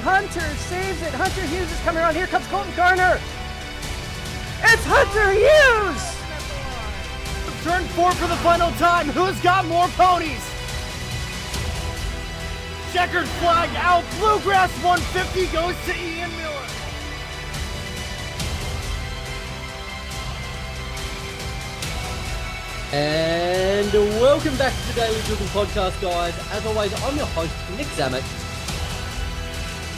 Hunter saves it. Hunter Hughes is coming around. Here comes Colton Garner. It's Hunter Hughes! Turn 4 for the final time. Who's got more ponies? Checkered flag out. Bluegrass 150 goes to Ian Miller. And welcome back to the Daily Driven Podcast, guys. As always, I'm your host, Nick Zammit.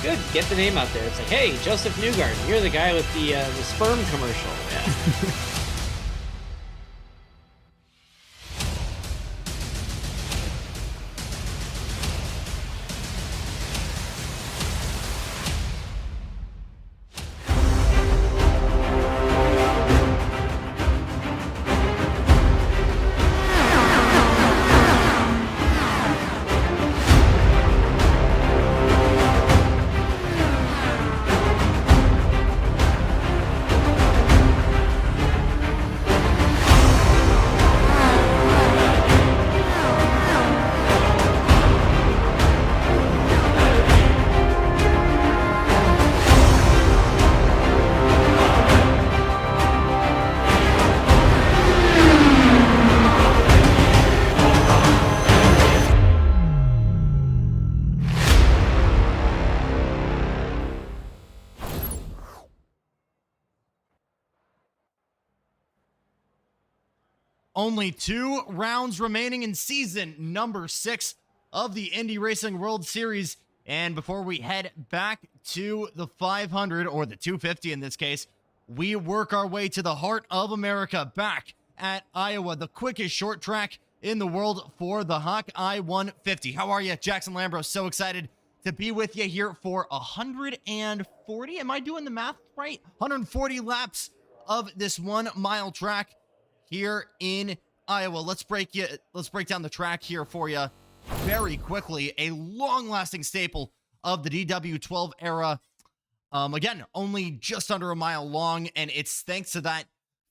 Good, get the name out there. It's like, hey, Joseph Newgarden, you're the guy with the sperm commercial. Yeah. Only 2 rounds remaining in season number 6 of the Indy Racing World Series. And before we head back to the 500, or the 250 in this case, we work our way to the heart of America, back at Iowa, the quickest short track in the world for the Hawkeye 150. How are you? Jackson Lambros, so excited to be with you here for 140, am I doing the math right? 140 laps of this 1 mile track here in Iowa. Let's break down the track here for you very quickly. A long-lasting staple of the DW12 era. Again, only just under a mile long, and it's thanks to that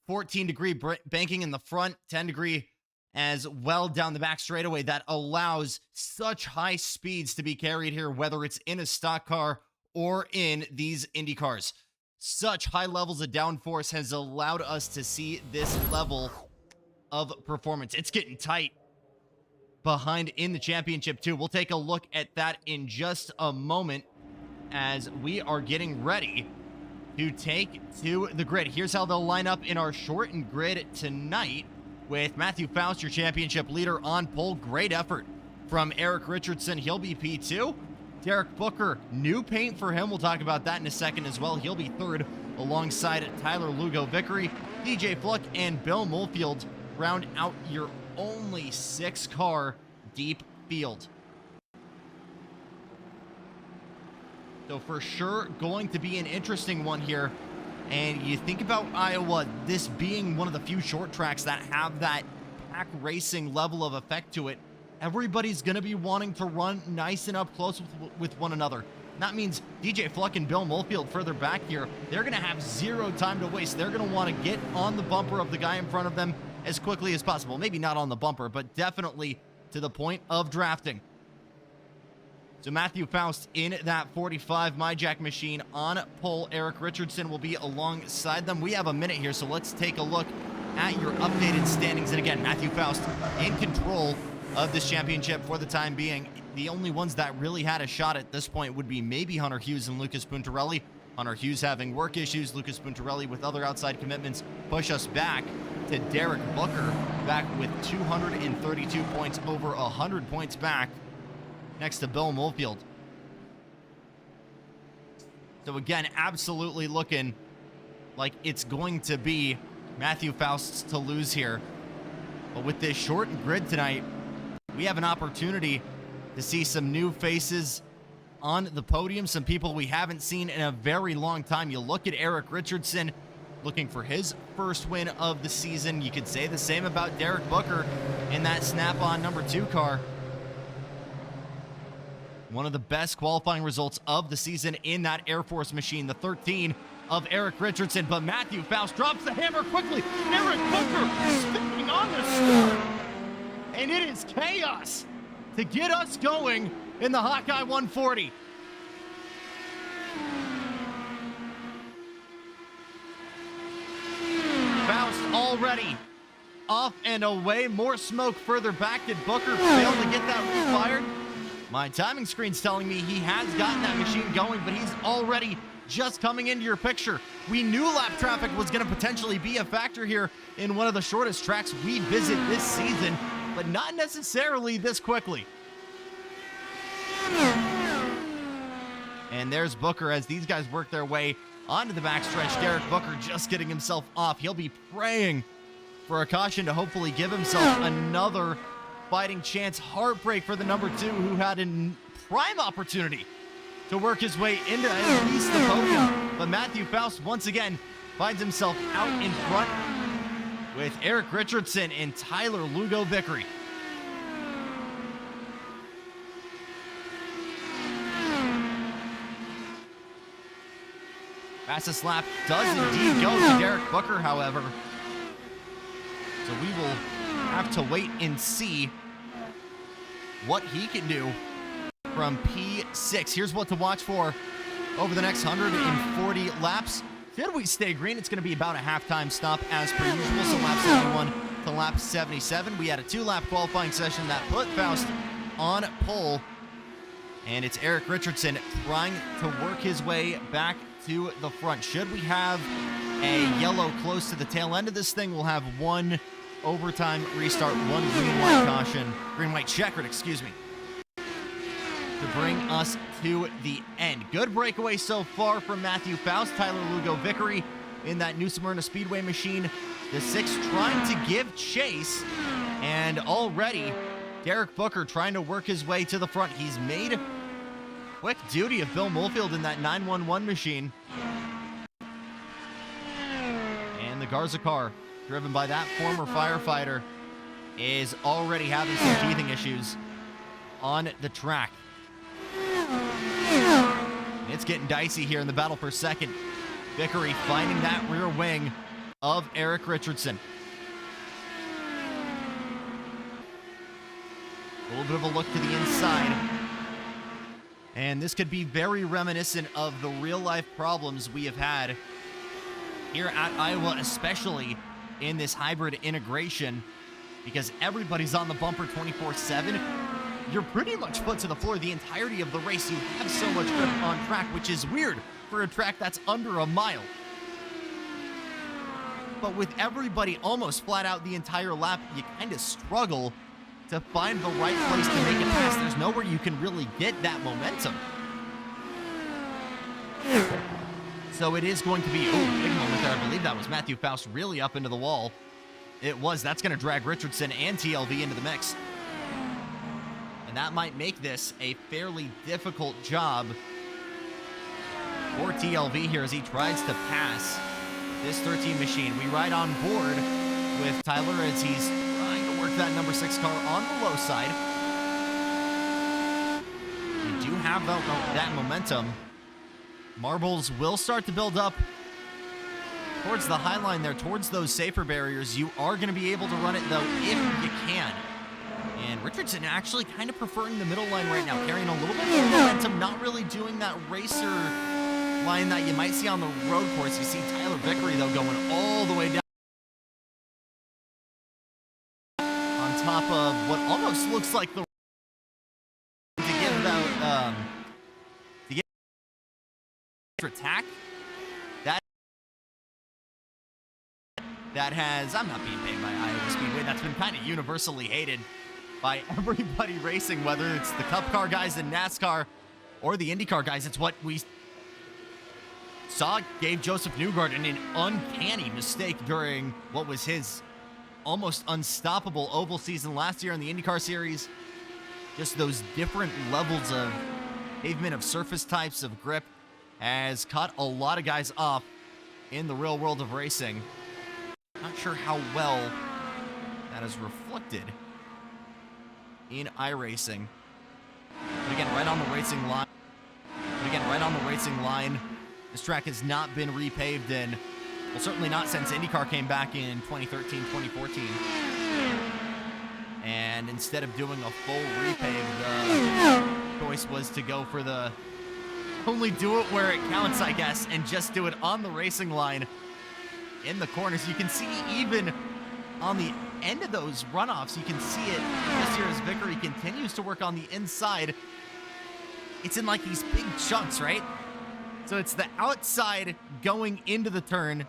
14-degree banking in the front, 10-degree as well down the back straightaway, that allows such high speeds to be carried here, whether it's in a stock car or in these Indy cars. Such high levels of downforce has allowed us to see this level of performance. It's getting tight behind in the championship too. We'll take a look at that in just a moment as we are getting ready to take to the grid. Here's how they'll line up in our shortened grid tonight, with Matthew Faust, your championship leader, on pole. Great effort from Erik Richardson. He'll be P2. Derek Booker, new paint for him. We'll talk about that in a second as well. He'll be 3rd alongside Tyler Lugo-Vickery. DJ Fluck and Bill Mulfield round out your only 6-car deep field. So for sure, going to be an interesting one here. And you think about Iowa, this being one of the few short tracks that have that pack racing level of effect to it. Everybody's going to be wanting to run nice and up close with one another. That means DJ Fluck and Bill Mulfield further back here, they're going to have 0 time to waste. They're going to want to get on the bumper of the guy in front of them as quickly as possible. Maybe not on the bumper, but definitely to the point of drafting. So Matthew Faust in that 45 MyJack machine on pole. Erik Richardson will be alongside them. We have a minute here, so let's take a look at your updated standings. And again, Matthew Faust in control of this championship for the time being. The only ones that really had a shot at this point would be maybe Hunter Hughes and Lucas Puntarelli. Hunter Hughes having work issues, Lucas Puntarelli with other outside commitments push us back to Derek Booker, back with 232 points, over 100 points back, next to Bill Mulfield. So again, absolutely looking like it's going to be Matthew Faust to lose here. But with this shortened grid tonight, we have an opportunity to see some new faces on the podium, some people we haven't seen in a very long time. You look at Erik Richardson looking for his first win of the season. You could say the same about Derek Booker in that snap-on number 2 car. One of the best qualifying results of the season in that Air Force machine, the 13 of Erik Richardson. But Matthew Faust drops the hammer quickly. Derek Booker spinning on the start. And it is chaos to get us going in the Hawkeye 140. Faust already off and away. More smoke further back. Did Booker fail to get that refired? My timing screen's telling me he has gotten that machine going, but he's already just coming into your picture. We knew lap traffic was going to potentially be a factor here in one of the shortest tracks we visit this season, but not necessarily this quickly. And there's Booker as these guys work their way onto the backstretch. Derek Booker just getting himself off. He'll be praying for a caution to hopefully give himself another fighting chance. Heartbreak for the number 2 who had a prime opportunity to work his way into at least the podium. But Matthew Faust once again finds himself out in front with Erik Richardson and Tyler Lugo Vickery. Fastest lap does indeed go to Derek Booker, however. So we will have to wait and see what he can do from P6. Here's what to watch for over the next 140 laps. Should we stay green, it's going to be about a halftime stop as per usual. So lap 71 to lap 77. We had a 2-lap qualifying session that put Faust on pole. And it's Erik Richardson trying to work his way back to the front. Should we have a yellow close to the tail end of this thing, we'll have one overtime restart, one green-white caution, green-white checkered, excuse me, to bring us to the end. Good breakaway so far from Matthew Faust. Tyler Lugo Vickery in that New Smyrna Speedway machine. The 6 trying to give chase, and already Derek Booker trying to work his way to the front. He's made quick duty of Bill Molefield in that 911 machine. And the Garza car, driven by that former firefighter, is already having some teething issues on the track. It's getting dicey here in the battle for second. Vickery finding that rear wing of Erik Richardson. A little bit of a look to the inside. And this could be very reminiscent of the real-life problems we have had here at Iowa, especially in this hybrid integration, because everybody's on the bumper 24/7. You're pretty much foot to the floor the entirety of the race. You have so much grip on track, which is weird for a track that's under a mile. But with everybody almost flat out the entire lap, you kind of struggle to find the right place to make it past. There's nowhere you can really get that momentum. So it is going to be, oh, big moment there. I believe that was Matthew Faust really up into the wall. It was. That's going to drag Richardson and TLV into the mix. And that might make this a fairly difficult job for TLV here as he tries to pass this 13 machine. We ride on board with Tyler as he's trying to work that number 6 car on the low side. We do have that momentum. Marbles will start to build up towards the high line there, towards those safer barriers. You are going to be able to run it, though, if you can. And Richardson actually kind of preferring the middle line right now, carrying a little bit of momentum, not really doing that racer line that you might see on the road course. You see Tyler Vickery, though, going all the way down on top of what almost looks like the to give out to get attack. That has, I'm not being paid by Iowa Speedway, that's been kind of universally hated by everybody racing, whether it's the Cup car guys in NASCAR or the IndyCar guys. It's what we saw gave Joseph Newgarden an uncanny mistake during what was his almost unstoppable oval season last year in the IndyCar series. Just those different levels of pavement, of surface types, of grip, has caught a lot of guys off in the real world of racing. Not sure how well that is reflected in iRacing. But again, right on the racing line. This track has not been repaved in, well, certainly not since IndyCar came back in 2013, 2014. And instead of doing a full repave, the choice was to go for the only do it where it counts, I guess, and just do it on the racing line in the corners. You can see even on the end of those runoffs, you can see it just here as Vickery continues to work on the inside. It's in like these big chunks, right? So it's the outside going into the turn.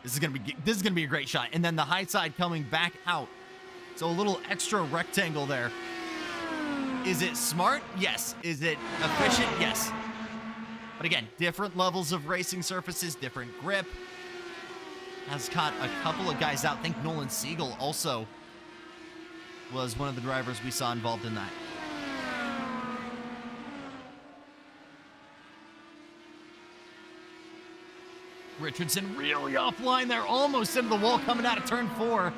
This is gonna be a great shot, and then the high side coming back out. So a little extra rectangle there. Is it smart? Yes. Is it efficient? Yes. But again, different levels of racing surfaces, different grip. Has caught a couple of guys out. I think Nolan Siegel also was one of the drivers we saw involved in that. Richardson really offline there, almost into the wall coming out of turn 4.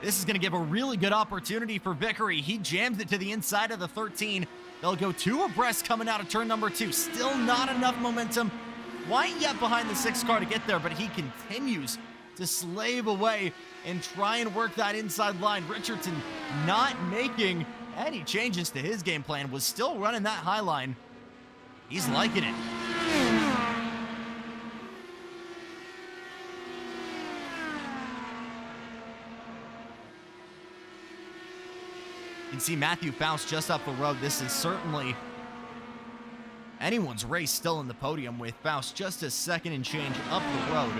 This is going to give a really good opportunity for Vickery. He jams it to the inside of the 13. They'll go 2 abreast coming out of turn number 2. Still not enough momentum quite yet behind the 6 car to get there, but he continues to slave away and try and work that inside line. Richardson not making any changes to his game plan, was still running that high line. He's liking it. You can see Matthew Faust just up the road. This is certainly anyone's race still in the podium with Faust just a second and change up the road.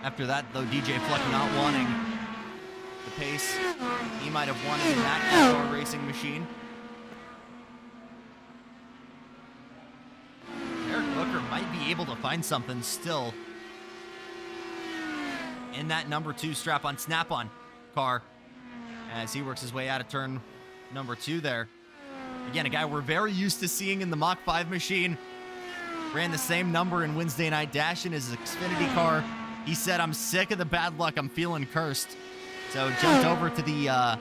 After that, though, DJ Fluck not wanting the pace he might have wanted in that outdoor racing machine. Eric Booker might be able to find something still in that number 2 strap-on snap-on car as he works his way out of turn number 2 there. Again, a guy we're very used to seeing in the Mach 5 machine. Ran the same number in Wednesday Night Dash in his Xfinity car. He said, "I'm sick of the bad luck. I'm feeling cursed." So jumped over to the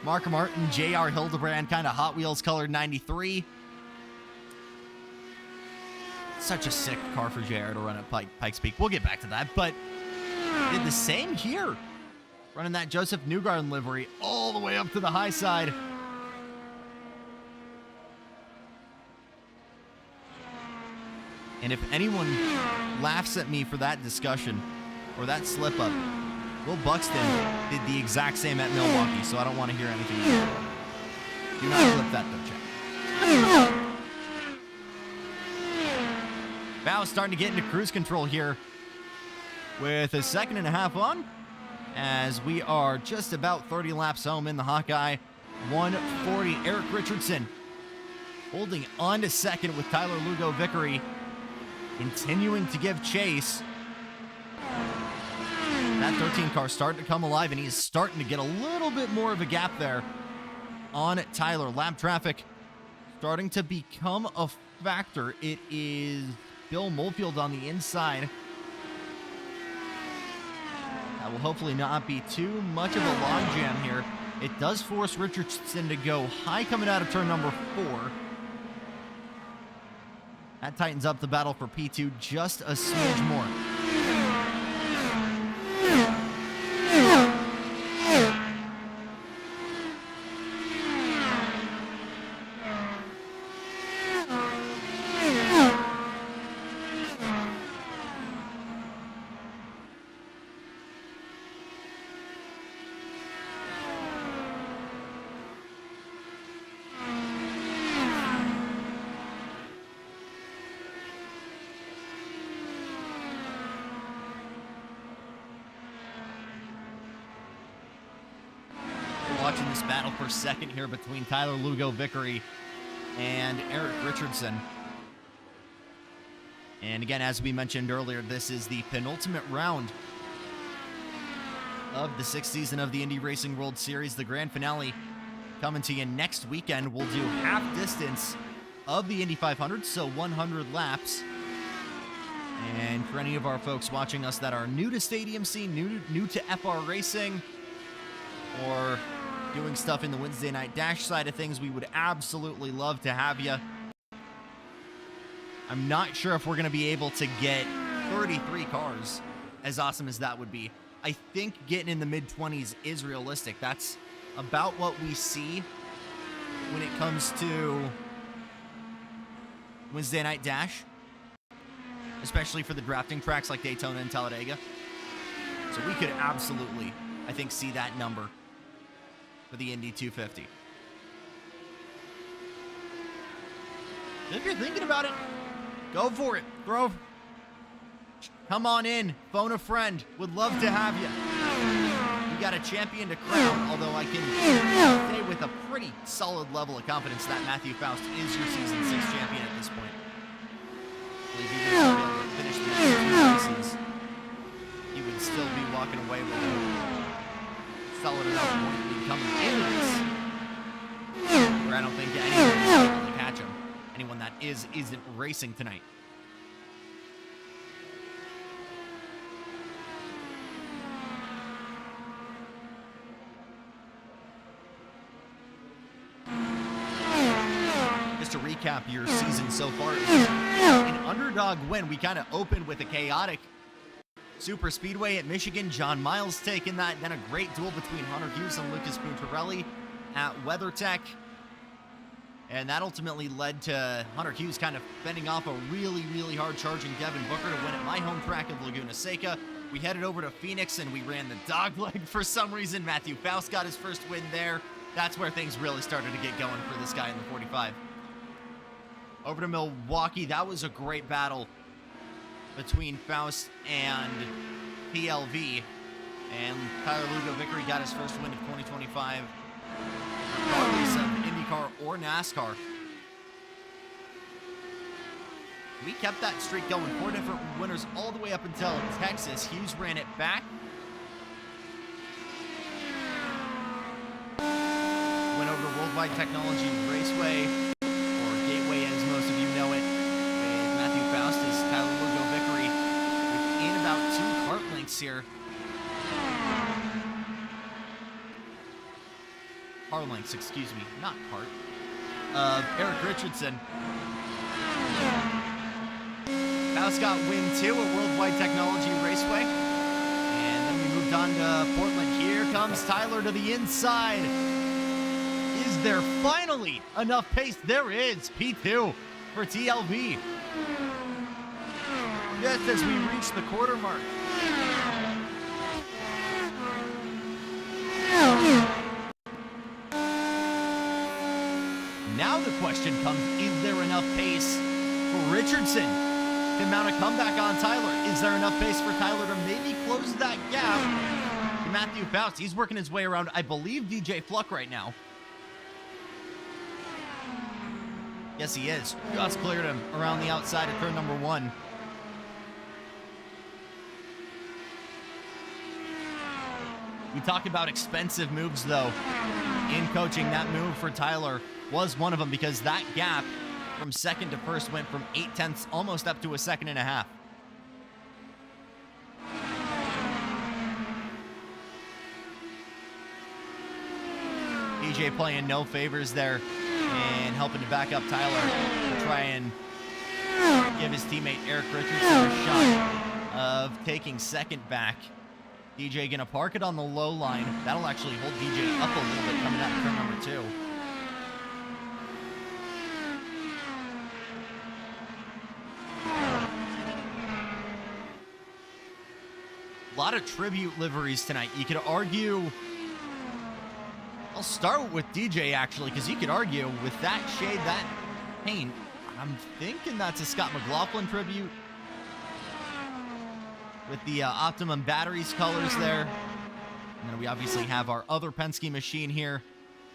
Mark Martin JR Hildebrand kind of Hot Wheels colored 93. Such a sick car for JR to run at Pikes Peak. We'll get back to that, but did the same here. Running that Joseph Newgarden livery all the way up to the high side. And if anyone laughs at me for that discussion or that slip up, Will Buxton did the exact same at Milwaukee, so I don't want to hear anything else. Do not flip that though, Chad. Faust starting to get into cruise control here with a 2.5 seconds on, as we are just about 30 laps home in the Hawkeye. 140, Erik Richardson holding on to second with Tyler Lugo Vickery continuing to give chase. That 13 car starting to come alive, and he's starting to get a little bit more of a gap there on Tyler. Lap traffic starting to become a factor. It is Bill Molefield on the inside. That will hopefully not be too much of a logjam here. It does force Richardson to go high coming out of turn number 4. That tightens up the battle for P2 just a smidge more. Watching this battle for second here between Tyler Lugo Vickery and Erik Richardson. And again, as we mentioned earlier, this is the penultimate round of the 6th season of the Indy Racing World Series. The grand finale coming to you next weekend. We'll do half distance of the Indy 500, so 100 laps. And for any of our folks watching us that are new to Stadium C, new to FR Racing, or doing stuff in the Wednesday Night Dash side of things, we would absolutely love to have you. I'm not sure if we're going to be able to get 33 cars, as awesome as that would be. I think getting in the mid-20s is realistic. That's about what we see when it comes to Wednesday Night Dash, especially for the drafting tracks like Daytona and Talladega. So we could absolutely, I think, see that number for the Indy 250. If you're thinking about it, go for it. Come on in. Phone a friend. Would love to have you. We got a champion to crown, although I can say with a pretty solid level of confidence that Matthew Faust is your Season 6 champion at this point. I believe he would be able to finish the next 2 races. He would still be walking away with a solid enough point lead coming into this, where I don't think anyone is able to catch him. Anyone that isn't racing tonight. Just to recap your season so far, an underdog win. We kind of opened with a chaotic Super Speedway at Michigan. John Miles taking that. Then a great duel between Hunter Hughes and Lucas Puntarelli at WeatherTech. And that ultimately led to Hunter Hughes kind of fending off a really, really hard charging Devin Booker to win at my home track of Laguna Seca. We headed over to Phoenix and we ran the dogleg for some reason. Matthew Faust got his first win there. That's where things really started to get going for this guy in the 45. Over to Milwaukee. That was a great battle between Faust and PLV. And Tyler Lugo Vickery got his first win of 2025. Regardless of IndyCar or NASCAR. We kept that streak going. 4 different winners all the way up until Texas. Hughes ran it back. Went over to Worldwide Technology Raceway, or Gateway as most of you know it, with Matthew Faust as Tyler Lugo Vickery within about 2 kart lengths here. Car lengths, excuse me, not cart. Erik Richardson. Faust got win 2 at Worldwide Technology Raceway. And then we moved on to Portland. Here comes Tyler to the inside. Is there finally enough pace? There is. P2 for TLV. Just as we reach the quarter mark. Now the question comes, is there enough pace for Richardson to mount a comeback on Tyler? Is there enough pace for Tyler to maybe close that gap to Matthew Faust? He's working his way around, I believe, DJ Fluck right now. Yes, he is. Just cleared him around the outside of turn number 1. We talk about expensive moves, though. In coaching, that move for Tyler was one of them, because that gap from second to first went from 0.8 almost up to a 1.5 seconds. DJ playing no favors there and helping to back up Tyler to try and give his teammate Erik Richardson a shot of taking second back. DJ gonna park it on the low line. That'll actually hold DJ up a little bit coming out of turn number 2. A lot of tribute liveries tonight. You could argue, I'll start with DJ actually, because you could argue with that shade, that paint, I'm thinking that's a Scott McLaughlin tribute. With the Optimum Batteries colors there. And then we obviously have our other Penske machine here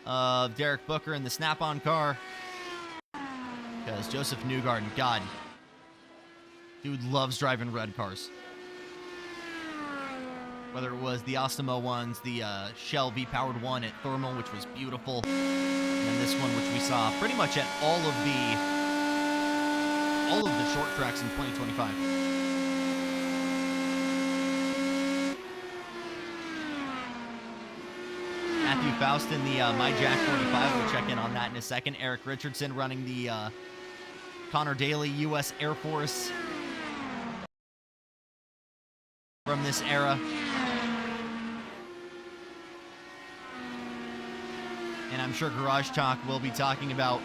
of Derek Booker in the Snap-on car. Because Joseph Newgarden, God, dude loves driving red cars. Whether it was the Ostimo ones, the Shell V-powered one at Thermal, which was beautiful, and then this one, which we saw pretty much at all of the short tracks in 2025. Matthew Faust in the My Jack 45. We'll check in on that in a second. Erik Richardson running the Connor Daly U.S. Air Force from this era. And I'm sure Garage Talk will be talking about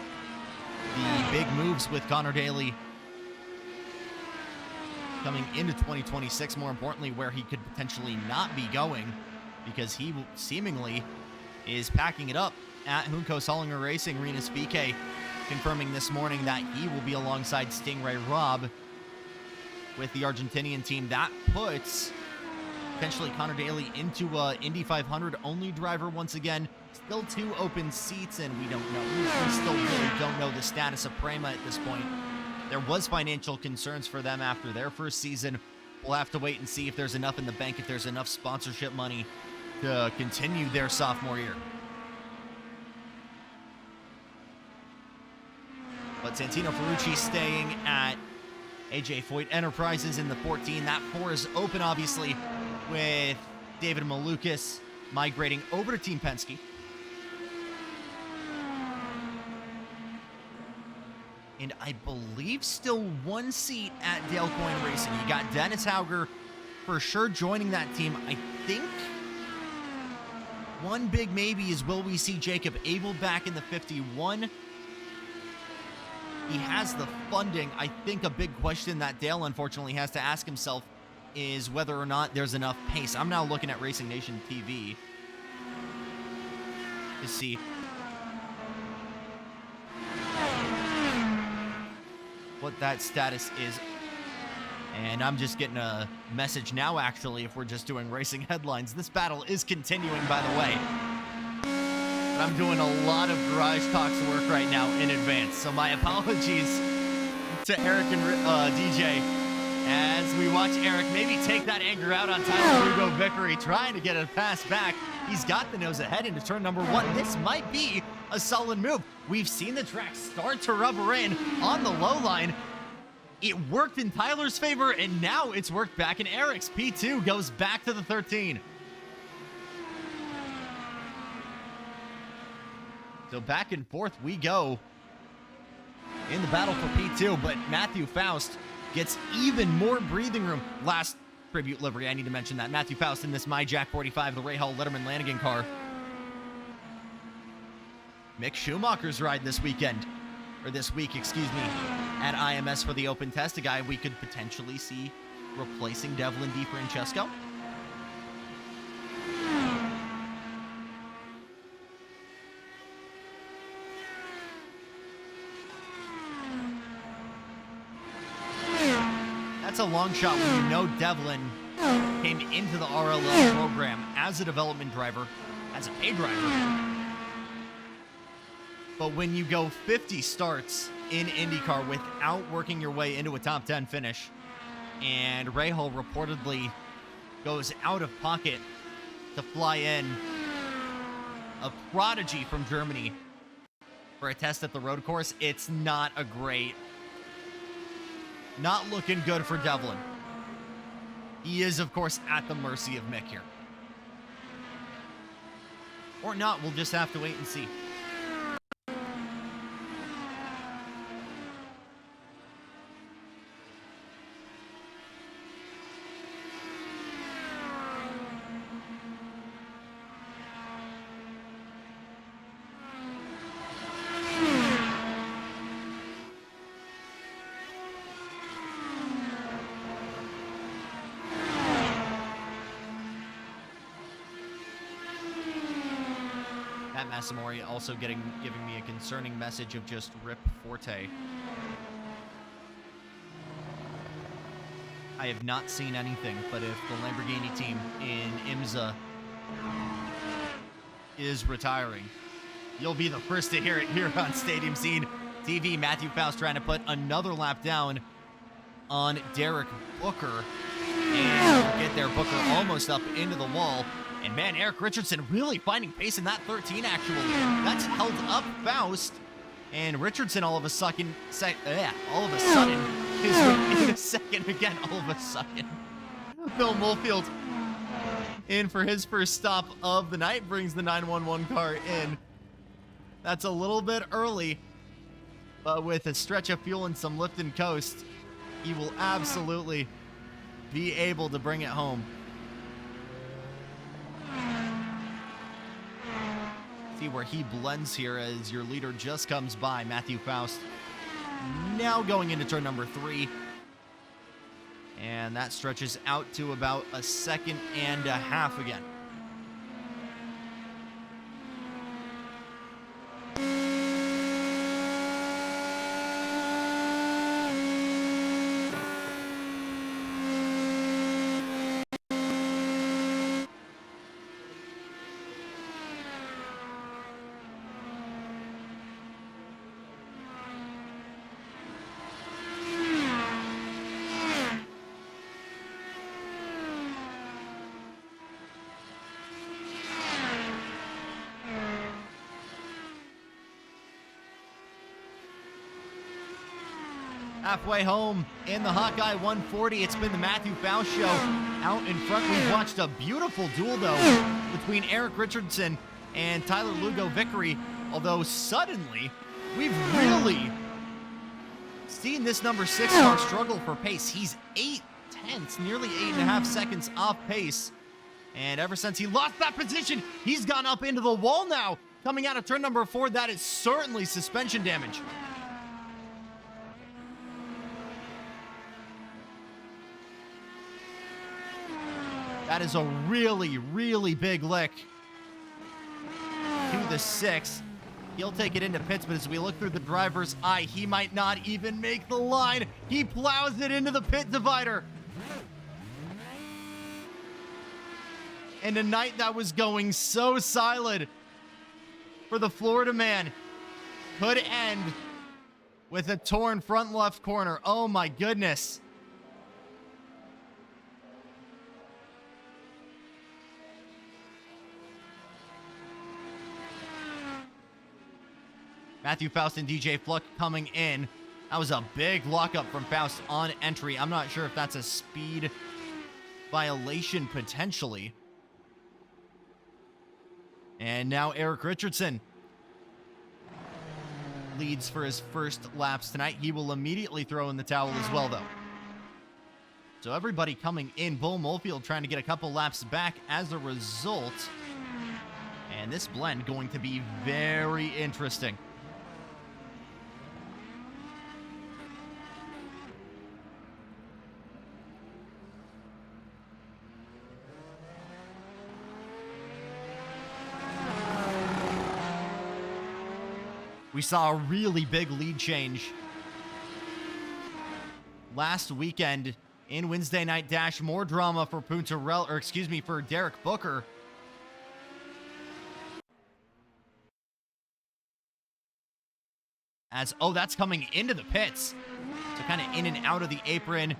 the big moves with Connor Daly coming into 2026, more importantly, where he could potentially not be going, because he seemingly is packing it up at Juncos Hollinger Racing. Rinus VeeKay confirming this morning that he will be alongside Stingray Robb with the Argentinian team. That puts potentially Connor Daly into Indy 500 only driver once again. Still 2 open seats, and we don't know. We still really don't know the status of Prema at this point. There was financial concerns for them after their first season. We'll have to wait and see if there's enough in the bank, if there's enough sponsorship money to continue their sophomore year. But Santino Ferrucci staying at AJ Foyt Enterprises in the 14. That 4 is open, obviously, with David Malukas migrating over to Team Penske. And I believe still 1 seat at Dale Coyne Racing. You got Dennis Hauger for sure joining that team. I think one big maybe is, will we see Jacob Abel back in the 51? He has the funding. I think a big question that Dale unfortunately has to ask himself is whether or not there's enough pace. I'm now looking at Racing Nation TV to see what that status is. And I'm just getting a message now, actually, if we're just doing racing headlines. This battle is continuing, by the way. But I'm doing a lot of Garage Talks work right now in advance. So my apologies to Erik and DJ as we watch Erik maybe take that anger out on Tyler Hugo Vickery, trying to get a pass back. He's got the nose ahead into turn number 1. This might be a solid move. We've seen the track start to rubber in on the low line. It worked in Tyler's favor, and now it's worked back in Erik's. P2 goes back to the 13. So back and forth we go in the battle for P2, but Matthew Faust gets even more breathing room. Last tribute livery, I need to mention that. Matthew Faust in this My Jack 45, the Ray Hall Letterman Lanigan car. Mick Schumacher's ride this weekend, or this week, excuse me, at IMS for the open test. A guy we could potentially see replacing Devlin DiFrancesco. That's a long shot when you know Devlin came into the RLL program as a development driver, as a pay driver. But when you go 50 starts in IndyCar without working your way into a top 10 finish, and Rahal reportedly goes out of pocket to fly in a prodigy from Germany for a test at the road course, it's not a great, not looking good for Devlin. He is, of course, at the mercy of Mick here. Or not, we'll just have to wait and see. Matt Massimori also giving me a concerning message of just rip Forte. I have not seen anything, but if the Lamborghini team in IMSA is retiring, you'll be the first to hear it here on Stadium Scene TV. Matthew Faust trying to put another lap down on Derek Booker. And get there, Booker almost up into the wall. And man, Erik Richardson really finding pace in that 13, actually. That's held up Faust. And Richardson all of a sudden is in a second again, all of a sudden. Bill Molefield in for his first stop of the night, brings the 911 car in. That's a little bit early, but with a stretch of fuel and some lift and coast, he will absolutely be able to bring it home. See where he blends here as your leader just comes by, Matthew Faust. Now going into turn number 3. And that stretches out to about a second and a half again. Halfway home in the Hawkeye 140, it's been the Matthew Faust show. Out in front, we've watched a beautiful duel, though, between Erik Richardson and Tyler Lugo Vickery. Although suddenly, we've really seen this number 6 car struggle for pace. He's 8/10, nearly 8.5 seconds off pace. And ever since he lost that position, he's gone up into the wall now. Coming out of turn number 4, that is certainly suspension damage. That is a really, really big lick to the 6. He'll take it into pits, but as we look through the driver's eye, he might not even make the line. He plows it into the pit divider. And a night that was going so silent for the Florida man could end with a torn front left corner. Oh my goodness. Matthew Faust and DJ Fluck coming in. That was a big lockup from Faust on entry. I'm not sure if that's a speed violation potentially. And now Erik Richardson leads for his first laps tonight. He will immediately throw in the towel as well, though. So everybody coming in. Bull Molefield trying to get a couple laps back as a result. And this blend going to be very interesting. We saw a really big lead change last weekend in Wednesday Night Dash. More drama for Puntarelli, or excuse me, for Derek Booker. As, oh, that's coming into the pits. So kind of in and out of the apron.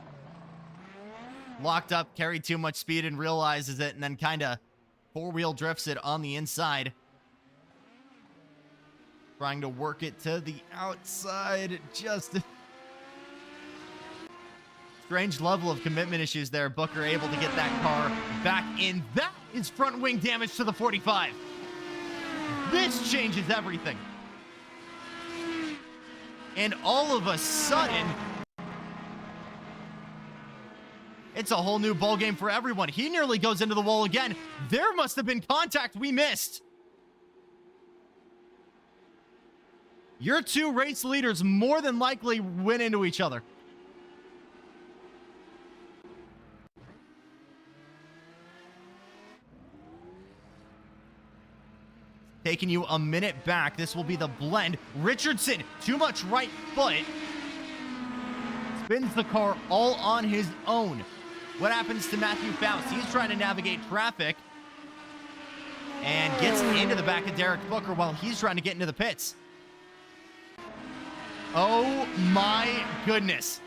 Locked up, carried too much speed and realizes it, and then kind of four-wheel drifts it on the inside. Trying to work it to the outside. Just strange level of commitment issues there. Booker able to get that car back in. That is front wing damage to the 45. This changes everything. And all of a sudden, it's a whole new ballgame for everyone. He nearly goes into the wall again. There must have been contact we missed. Your two race leaders more than likely went into each other. Taking you a minute back. This will be the blend. Richardson, too much right foot. Spins the car all on his own. What happens to Matthew Faust? He's trying to navigate traffic and gets into the back of Derek Booker while he's trying to get into the pits. Oh my goodness.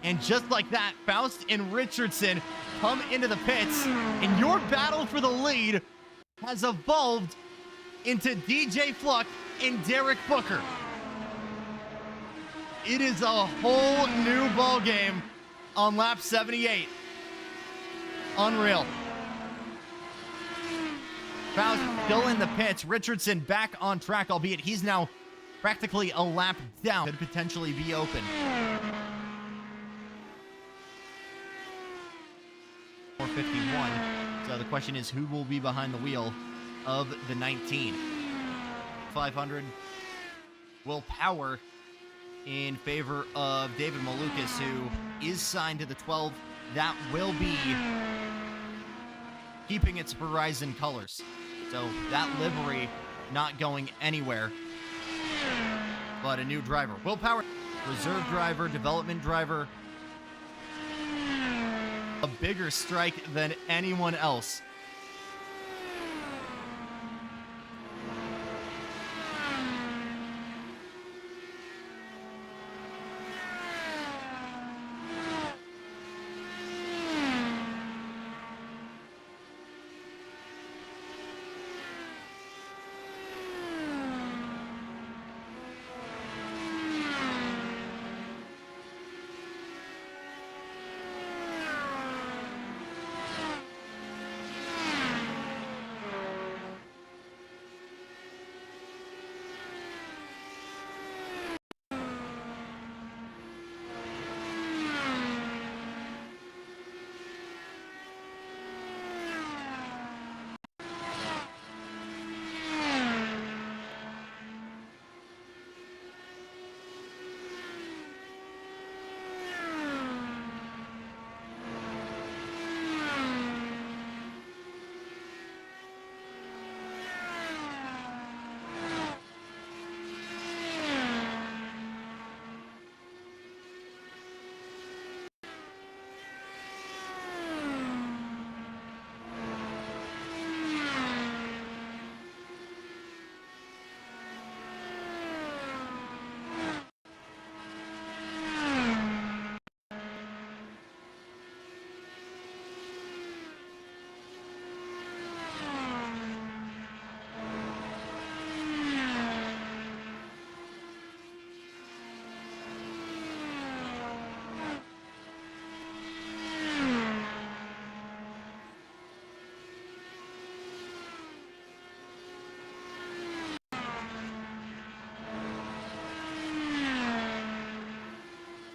And just like that, Faust and Richardson come into the pits, and your battle for the lead has evolved into DJ Fluck and Derek Booker. It is a whole new ball game on lap 78. Unreal. Faust still in the pits. Richardson back on track, albeit he's now practically a lap down. Could potentially be open. 451. So the question is, who will be behind the wheel of the 19. 500 will power in favor of David Malukas, who is signed to the 12. That will be keeping its Verizon colors. So that livery not going anywhere. But a new driver. Will power, reserve driver, development driver. A bigger strike than anyone else.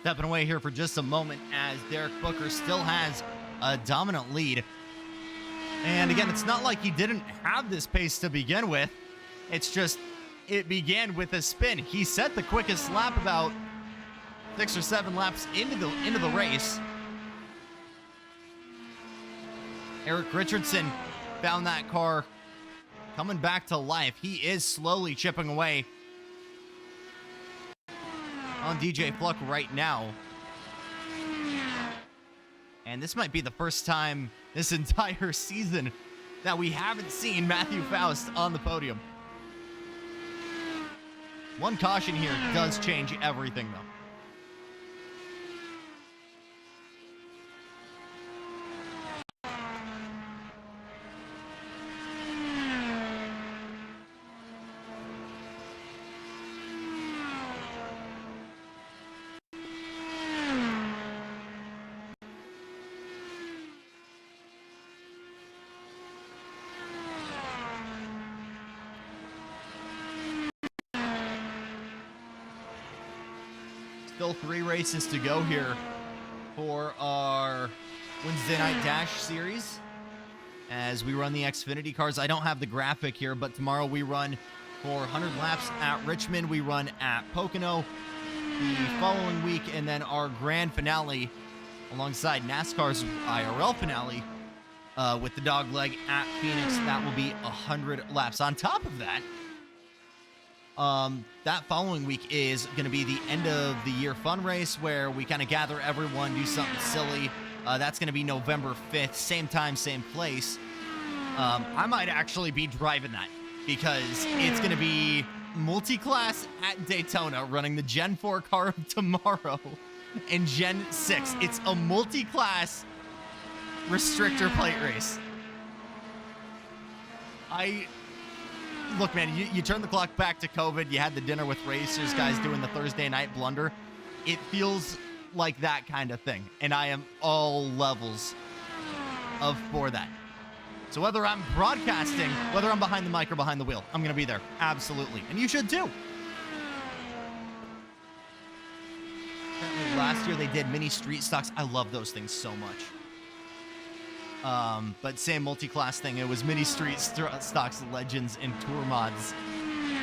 Stepping away here for just a moment as Derek Booker still has a dominant lead. And again, it's not like he didn't have this pace to begin with. It's just, it began with a spin. He set the quickest lap about 6 or 7 laps into the race. Erik Richardson found that car coming back to life. He is slowly chipping away on DJ Fluck right now. And this might be the first time this entire season that we haven't seen Matthew Faust on the podium. One caution here does change everything, though. Still 3 races to go here for our Wednesday Night Dash series as we run the Xfinity cars. I don't have the graphic here, but tomorrow we run for 100 laps at Richmond. We run at Pocono the following week, and then our grand finale alongside NASCAR's IRL finale with the dog leg at Phoenix. That will be 100 laps. On top of that, that following week is going to be the end of the year fun race where we kind of gather everyone, do something silly. That's going to be November 5th, same time, same place. I might actually be driving that because it's going to be multi-class at Daytona, running the Gen 4 car tomorrow and Gen 6. It's a multi-class restrictor plate race. Look, man, you turn the clock back to COVID. You had the dinner with racers, guys doing the Thursday night blunder. It feels like that kind of thing, and I am all levels for that. So whether I'm broadcasting, whether I'm behind the mic or behind the wheel, I'm going to be there. Absolutely. And you should too. Apparently last year they did mini street stocks. I love those things so much. But same multi-class thing. It was mini street stocks, legends, and tour mods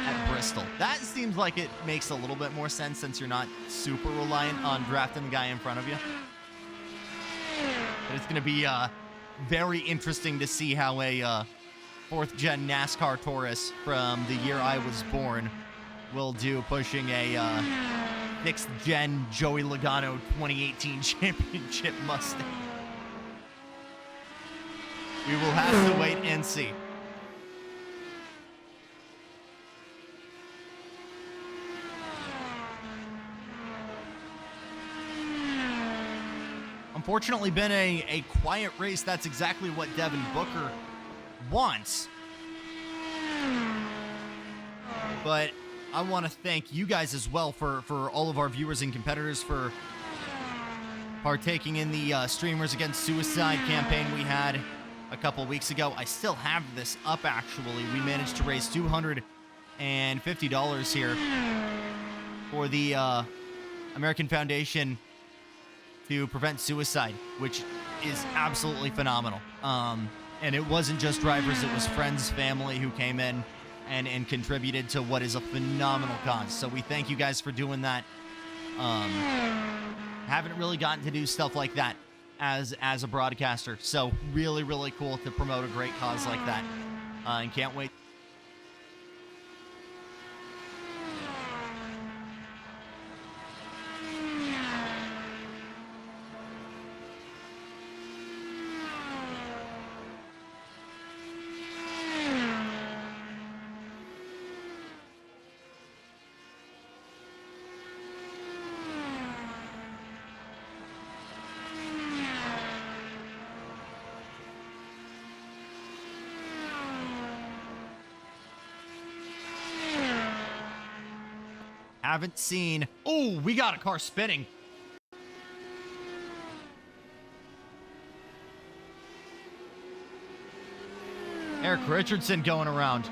at Bristol. That seems like it makes a little bit more sense since you're not super reliant on drafting the guy in front of you. But it's going to be very interesting to see how a fourth-gen NASCAR Taurus from the year I was born will do pushing a sixth-gen Joey Logano 2018 championship Mustang. We will have to wait and see. Unfortunately, been a quiet race. That's exactly what Devin Booker wants. But I want to thank you guys as well for all of our viewers and competitors for partaking in the Streamers Against Suicide campaign we had a couple weeks ago. I still have this up, actually. We managed to raise $250 here for the American Foundation to Prevent Suicide, which is absolutely phenomenal. And it wasn't just drivers, it was friends, family who came in and contributed to what is a phenomenal cause. So we thank you guys for doing that. Haven't really gotten to do stuff like that as a broadcaster. So really, really cool to promote a great cause like that. And can't wait. Haven't seen... Oh, we got a car spinning. Erik Richardson going around.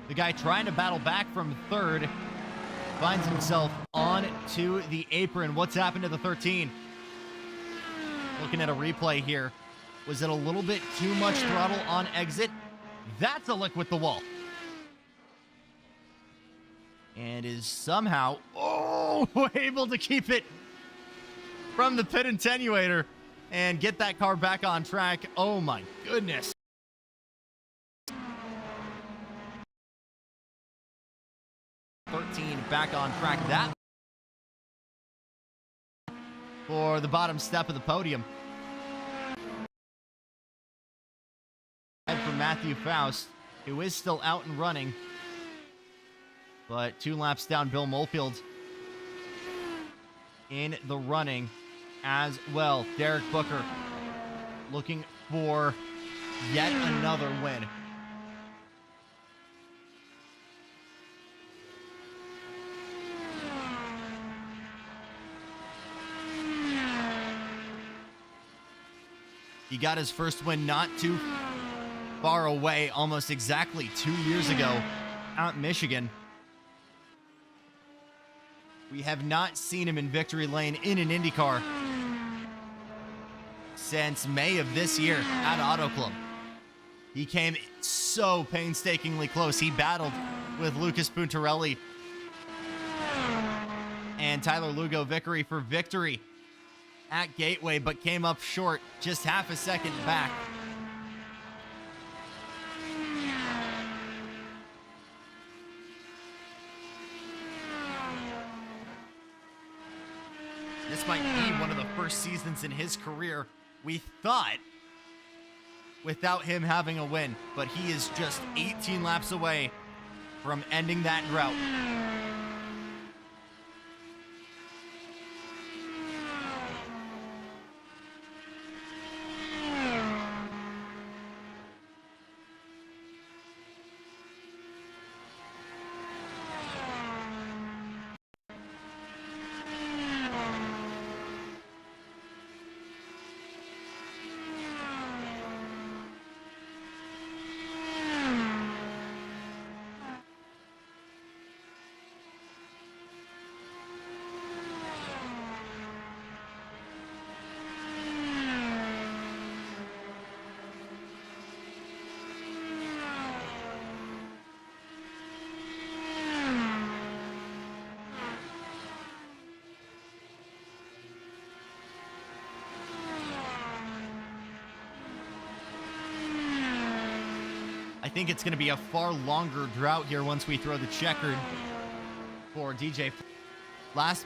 The guy trying to battle back from third finds himself on to the apron. What's happened to the 13? Looking at a replay here. Was it a little bit too much throttle on exit? That's a lick with the wall. And is somehow, able to keep it from the pit attenuator and get that car back on track. Oh my goodness. Back on track. That for the bottom step of the podium. And for Matthew Faust, who is still out and running. But 2 laps down, Bill Molefield in the running as well. Derek Booker looking for yet another win. He got his first win not too far away, almost exactly 2 years ago out in Michigan. We have not seen him in victory lane in an IndyCar since May of this year at Auto Club. He came so painstakingly close. He battled with Lucas Puntarelli and Tyler Lugo Vickery for victory at Gateway, but came up short, just half a second back. This might be one of the first seasons in his career, we thought, without him having a win. But he is just 18 laps away from ending that drought. I think it's going to be a far longer drought here once we throw the checkered for DJ. Last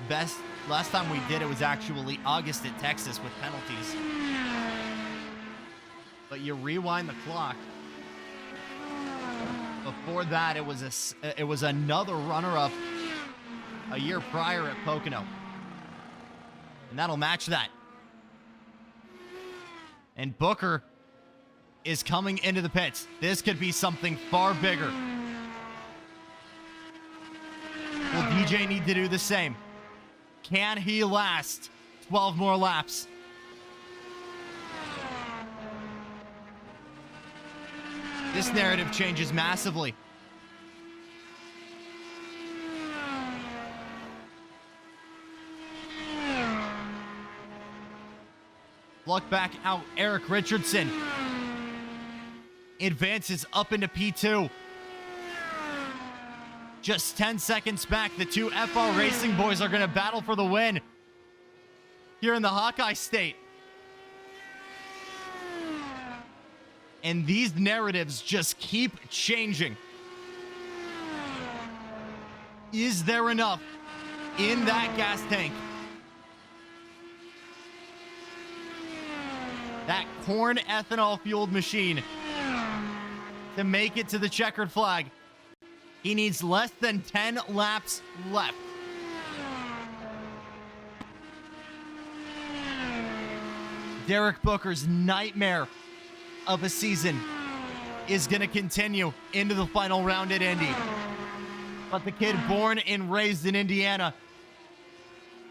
time we did it was actually August at Texas with penalties. But you rewind the clock. Before that, it was another runner-up a year prior at Pocono. And that'll match that. And Booker is coming into the pits. This could be something far bigger. Will DJ need to do the same? Can he last 12 more laps? This narrative changes massively. Fluck back out. Erik Richardson advances up into P2. Just 10 seconds back. The two FR Racing boys are going to battle for the win here in the Hawkeye state. And these narratives just keep changing. Is there enough in that gas tank? That corn ethanol fueled machine to make it to the checkered flag. He needs less than 10 laps left. Derek Booker's nightmare of a season is going to continue into the final round at Indy. But the kid born and raised in Indiana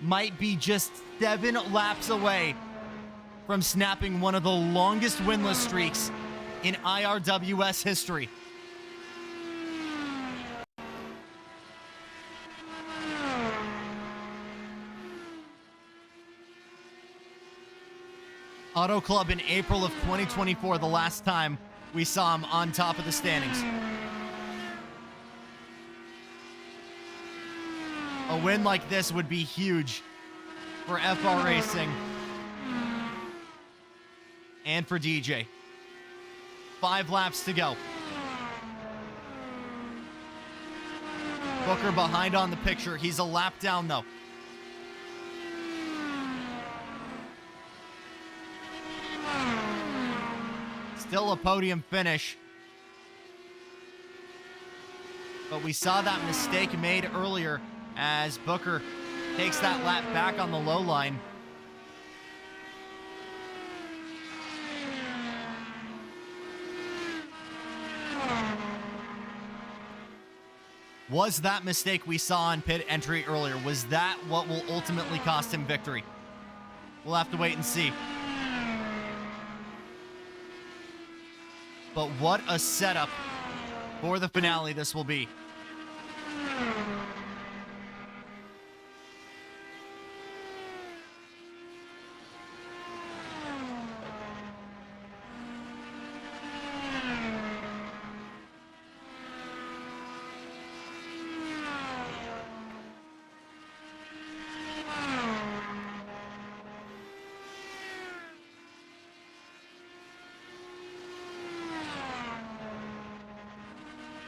might be just 7 laps away from snapping one of the longest winless streaks in IRWS history. Auto Club in April of 2024, the last time we saw him on top of the standings. A win like this would be huge for FR Racing and for DJ. 5 laps to go. Booker behind on the picture. He's a lap down though. Still a podium finish. But we saw that mistake made earlier as Booker takes that lap back on the low line. Was that mistake we saw on pit entry earlier, was that what will ultimately cost him victory? We'll have to wait and see. But what a setup for the finale this will be.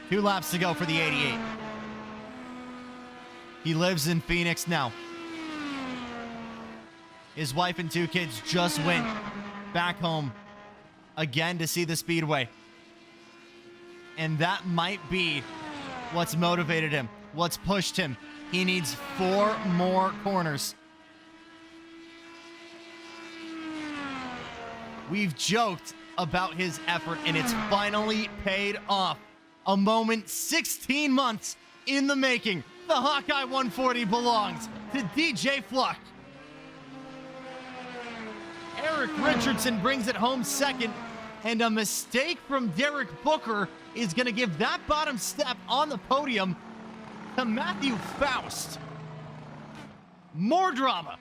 Two laps to go for the 88. He lives in Phoenix now. His wife and 2 kids just went back home again to see the Speedway. And that might be what's motivated him, what's pushed him. He needs 4 more corners. We've joked about his effort, and it's finally paid off. A moment 16 months in the making. The Hawkeye 140 belongs to DJ Fluck. Erik Richardson brings it home second, and a mistake from Derek Booker is going to give that bottom step on the podium to Matthew Faust. More drama.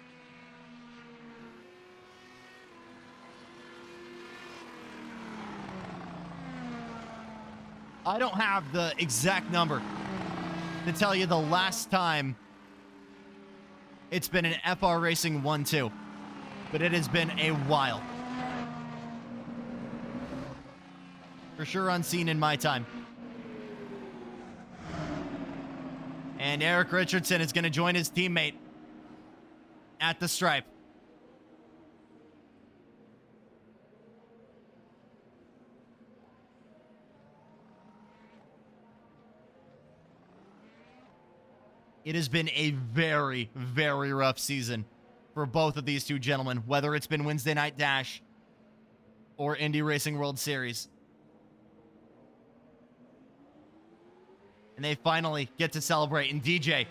I don't have the exact number to tell you the last time it's been an FR Racing 1-2, but it has been a while. For sure unseen in my time. And Erik Richardson is going to join his teammate at the stripe. It has been a very, very rough season for both of these two gentlemen, whether it's been Wednesday Night Dash or Indy Racing World Series. And they finally get to celebrate, and DJ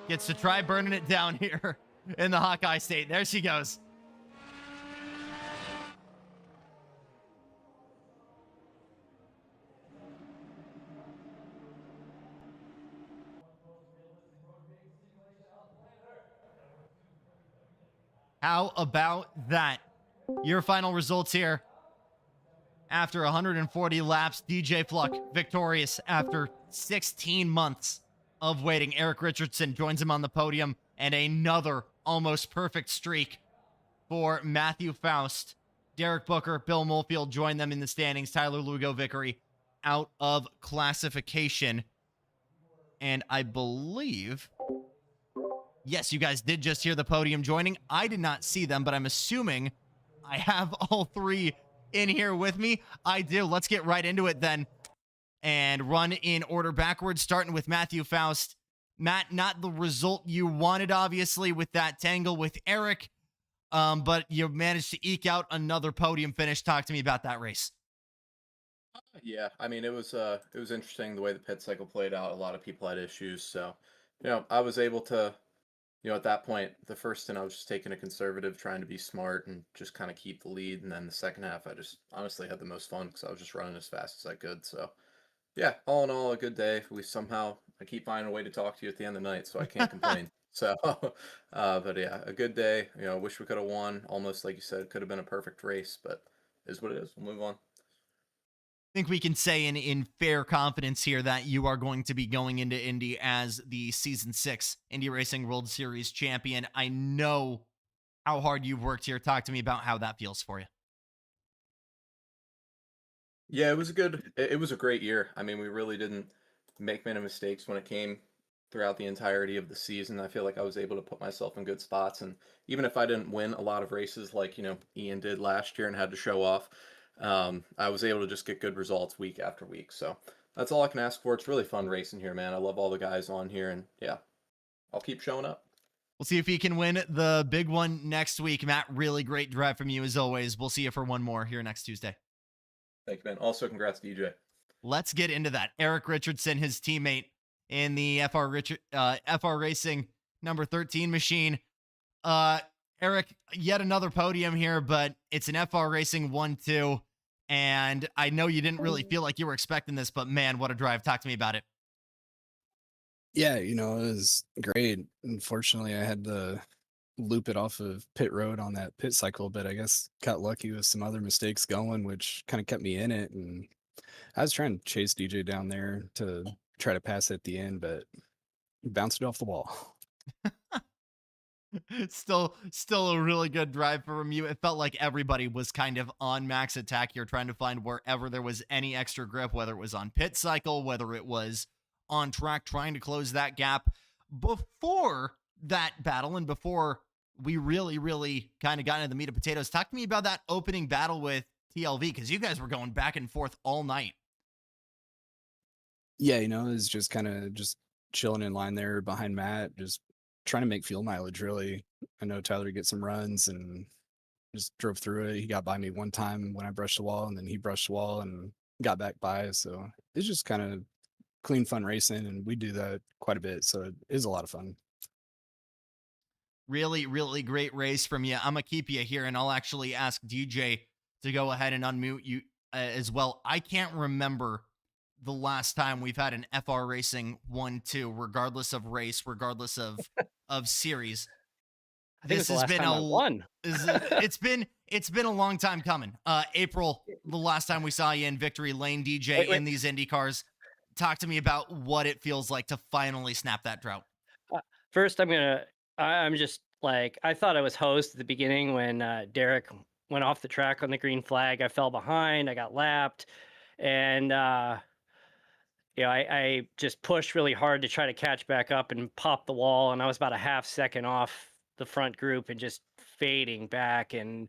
gets to try burning it down here in the Hawkeye state. There she goes. How about that? Your final results here. After 140 laps, DJ Fluck victorious after 16 months of waiting. Erik Richardson joins him on the podium, and another almost perfect streak for Matthew Faust. Derek Booker, Bill Molefield join them in the standings. Tyler Lugo-Vickery out of classification. And I believe... yes, you guys did just hear the podium joining. I did not see them, but I'm assuming I have all three in here with me. I do. Let's get right into it then and run in order backwards, starting with Matthew Faust. Matt, not the result you wanted, obviously, with that tangle with Erik, but you managed to eke out another podium finish. Talk to me about that race. Yeah, I mean, it was interesting the way the pit cycle played out. A lot of people had issues, so I was able to, at that point, the first stint I was just taking a conservative, trying to be smart and just kind of keep the lead, and then the second half I just honestly had the most fun because I was just running as fast as I could. So yeah, all in all, a good day. I keep finding a way to talk to you at the end of the night, so I can't complain. So, but yeah, a good day. Wish we could have won. Almost like you said, could have been a perfect race, but it is what it is. We'll move on. I think we can say in fair confidence here that you are going to be going into Indy as the Season 6 Indy Racing World Series champion. I know how hard you've worked here. Talk to me about how that feels for you. Yeah, it was a great year. I mean, we really didn't make many mistakes when it came throughout the entirety of the season. I feel like I was able to put myself in good spots, and even if I didn't win a lot of races like, Ian did last year and had to show off, I was able to just get good results week after week. So that's all I can ask for. It's really fun racing here, man. I love all the guys on here, and yeah, I'll keep showing up. We'll see if he can win the big one next week. Matt, really great drive from you as always. We'll see you for one more here next Tuesday. Thank you, man. Also, congrats, DJ. Let's get into that. Erik Richardson, his teammate in the FR Racing number 13 machine. Erik, yet another podium here, but it's an FR Racing 1-2, and I know you didn't really feel like you were expecting this, but man, what a drive. Talk to me about it. Yeah, it was great. Unfortunately, I had to loop it off of pit road on that pit cycle, but I guess got lucky with some other mistakes going, which kind of kept me in it. And I was trying to chase DJ down there to try to pass at the end, but bounced it off the wall. Still a really good drive from you. It felt like everybody was kind of on max attack here, trying to find wherever there was any extra grip, whether it was on pit cycle, whether it was on track, trying to close that gap. Before that battle and before we really kind of got into the meat of potatoes, talk to me about that opening battle with TLV, because you guys were going back and forth all night. Yeah, it was just kind of just chilling in line there behind Matt, just trying to make fuel mileage, really. I know Tyler get some runs and just drove through it. He got by me one time when I brushed the wall, and then he brushed the wall and got back by. So it's just kind of clean, fun racing, and we do that quite a bit. So it is a lot of fun. Really great race from you. I'm going to keep you here, and I'll actually ask DJ to go ahead and unmute you as well. I can't remember the last time we've had an FR Racing 1-2, regardless of race, regardless of series. I think this has been a one. It's been a long time coming. April, the last time we saw you in victory lane, DJ, in these Indy cars. Talk to me about what it feels like to finally snap that drought. First, I'm just like, I thought I was host at the beginning when Derek went off the track on the green flag. I fell behind. I got lapped. And I just pushed really hard to try to catch back up and pop the wall, and I was about a half second off the front group and just fading back. And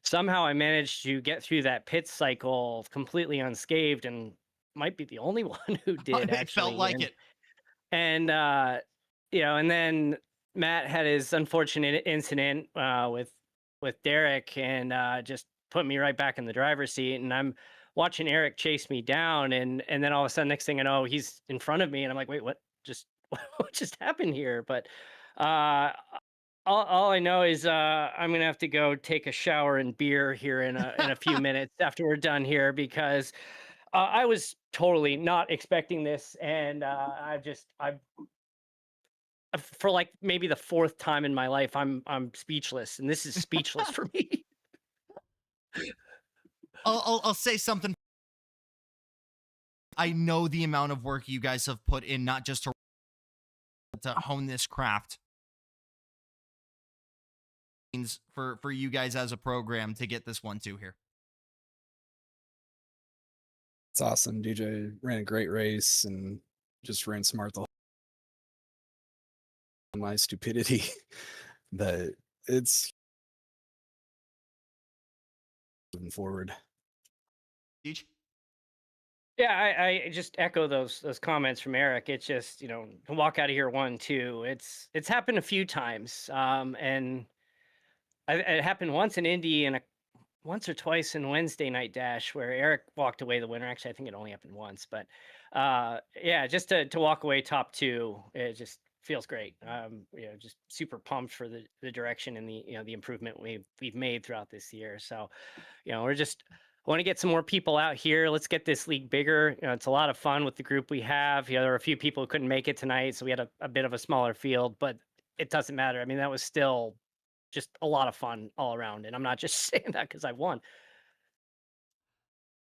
somehow I managed to get through that pit cycle completely unscathed, and might be the only one who did, It actually. felt like it. And and then Matt had his unfortunate incident with Derek, and just put me right back in the driver's seat. And I'm watching Erik chase me down, and then all of a sudden, next thing I know, he's in front of me, and I'm like, wait, what just what just happened here? But all I know is I'm gonna have to go take a shower and beer here in a few minutes after we're done here, because I was totally not expecting this, and I for like maybe the fourth time in my life, I'm speechless, and this is speechless for me. I'll say something. I know the amount of work you guys have put in, not just to hone this craft. For you guys as a program to get this 1-2 here. It's awesome. DJ ran a great race and just ran smart the whole my stupidity. But it's moving forward. Deej? Yeah, I just echo those comments from Erik. It's just, to walk out of here 1-2. It's happened a few times, and it happened once in Indy and once or twice in Wednesday Night Dash, where Erik walked away the winner. Actually, I think it only happened once, but yeah, just to walk away top 2, it just feels great. Just super pumped for the direction and the improvement we've made throughout this year. So, we're just want to get some more people out here. Let's get this league bigger. It's a lot of fun with the group we have. There were a few people who couldn't make it tonight, so we had a bit of a smaller field, but it doesn't matter. I mean, that was still just a lot of fun all around, and I'm not just saying that because I won.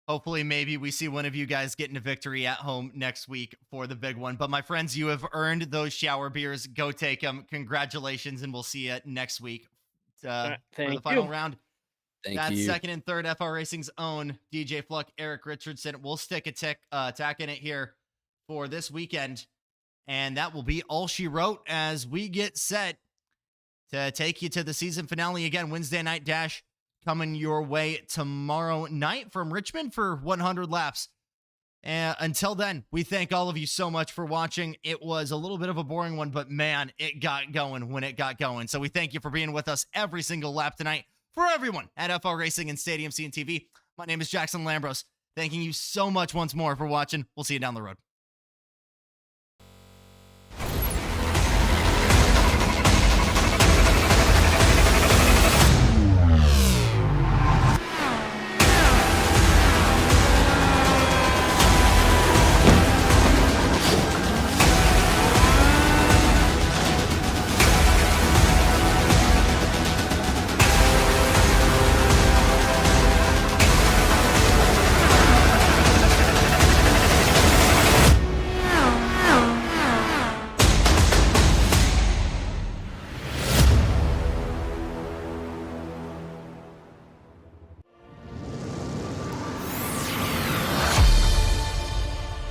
Hopefully, maybe we see one of you guys getting a victory at home next week for the big one. But my friends, you have earned those shower beers. Go take them. Congratulations, and we'll see you next week for the final round. Thank you. Second and third FR Racing's own DJ Fluck, Erik Richardson. We'll stick a tack in it here for this weekend. And that will be all she wrote as we get set to take you to the season finale again. Wednesday Night Dash coming your way tomorrow night from Richmond for 100 laps. And until then, we thank all of you so much for watching. It was a little bit of a boring one, but man, it got going when it got going. So we thank you for being with us every single lap tonight. For everyone at FR Racing and Stadium CNTV, my name is Jackson Lambros. Thanking you so much once more for watching. We'll see you down the road.